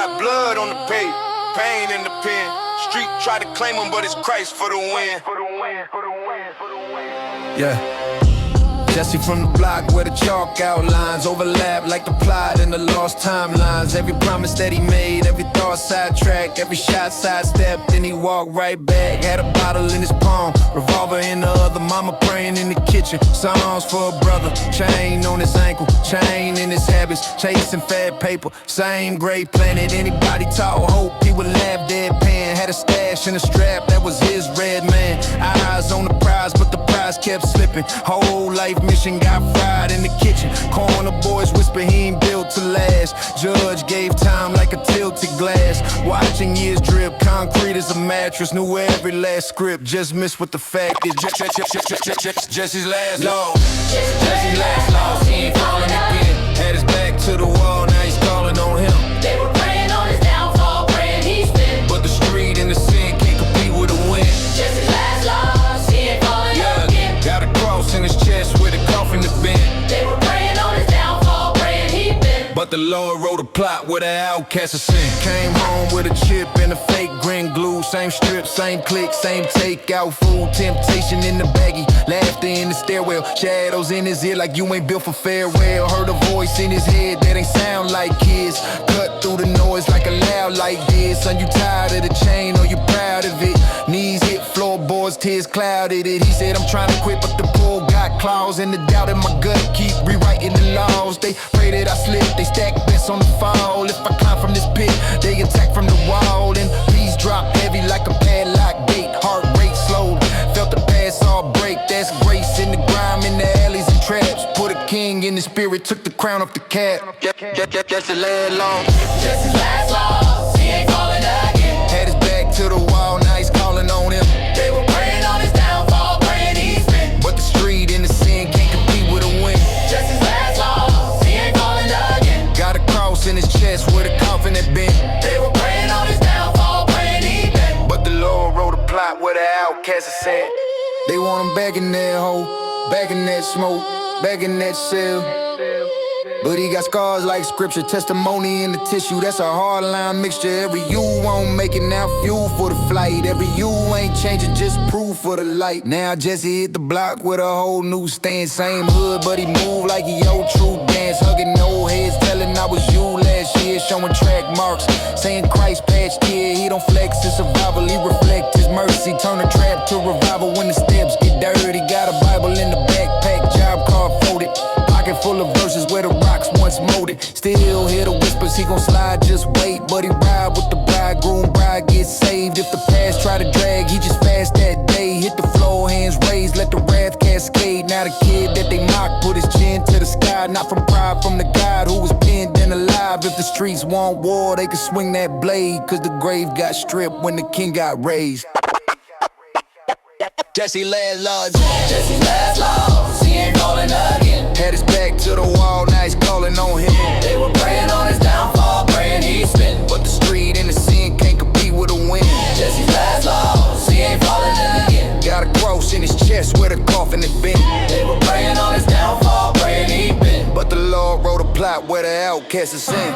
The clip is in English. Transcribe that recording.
got blood on the page, pain in the pen. Street try to claim him, but it's Christ for the win. Yeah. Jesse from the block where the chalk outlines overlap like the plot in the lost timelines. Every promise that he made, every thought sidetracked, every shot sidestepped, then he walked right back. Had a bottle in his palm, revolver in the other, mama praying in the kitchen. Songs for a brother, chain on his ankle, chain in his habits, chasing fat paper. Same great planet, anybody taught hope, he would laugh deadpan. Had a stash in a strap, that was his red man. Eyes on the prize, but the prize kept slipping. Whole life mission got fried in the kitchen. Corner boys whisper he ain't built to last. Judge gave time like a tilted glass. Watching years drip, concrete as a mattress. Knew every last script, just missed what the fact is. Jesse's last loss. Jesse's last loss, he ain't falling again. Had his back to the wall, now he's calling on him. They were praying on his downfall, praying he's been. But the street and the sin can't compete with a win. Jesse's last loss, he ain't falling again. Got a cross in his chest with a coffin to bend. They were praying on his downfall, praying he'd been. But the Lord wrote a plot with an outcast of sin. Came home with a chip and a fake grin glue. Same strip, same click, same takeout food. Temptation in the baggie, laughter in the stairwell. Shadows in his ear like you ain't built for farewell. Heard a voice in his head that ain't sound like kids. Cut through the noise like a loud like this. Son, you tired of the chain or you proud of it? Knees hit floorboards, tears clouded it. He said I'm trying to quit but the bull got claws. And the doubt in my gut keep rewriting the laws. They pray that I slip, they stack bets on the fall. If I climb from this pit, they attack from the wall. And peace drop heavy like a padlock gate. Heart rate slowed, felt the past all break. That's grace in the grime, in the alleys and traps. Put a king in the spirit, took the crown off the cap. That's the last law. Jesse's last loss, he ain't falling again. Had his back to the wall, now he's calling on him. They were praying on his downfall, praying he's been. But the street and the sin can't compete with a win. Jesse's last loss, he ain't falling again. Got a cross in his chest with a coffin that bent. They were praying on his downfall, praying he'd been. But the Lord wrote a plot with an outcast of sin. They want him back in that hole, back in that smoke, back in that cell. But he got scars like scripture, testimony in the tissue. That's a hard line mixture. Every you won't make it, now fuel for the flight. Every you ain't changing, just proof for the light. Now Jesse hit the block with a whole new stance. Same hood, but he moved like he old true dance. Hugging old heads, telling I was you last year. Showing track marks, saying Christ patched here. He don't flex his survival, he reflect his mercy. Turn a trap to revival when the steps get dirty. Got a Bible in the backpack, job card folded. Pocket full of verses where the rocks once molded. Still hear the whispers, he gon' slide, just wait. But he ride with the bridegroom, bride gets saved. If the past try to drag, he just fast that day. Hit the floor, hands raised, let the wrath cascade. Now the kid that they mock put his chin to the sky. Not from pride, from the God who was pinned and alive. If the streets want war, they can swing that blade. Cause the grave got stripped when the king got raised. Jesse last loss. Jesse's last loss, he ain't falling again. Had his back to the wall, now he's calling on him. They were praying on his downfall, praying he'd spin. But the street and the sin can't compete with a win. Jesse's last loss, he ain't falling again. Got a cross in his chest with a coffin that bent. They were praying on his downfall, praying he'd been. But the Lord wrote a plot where the outcast is sin.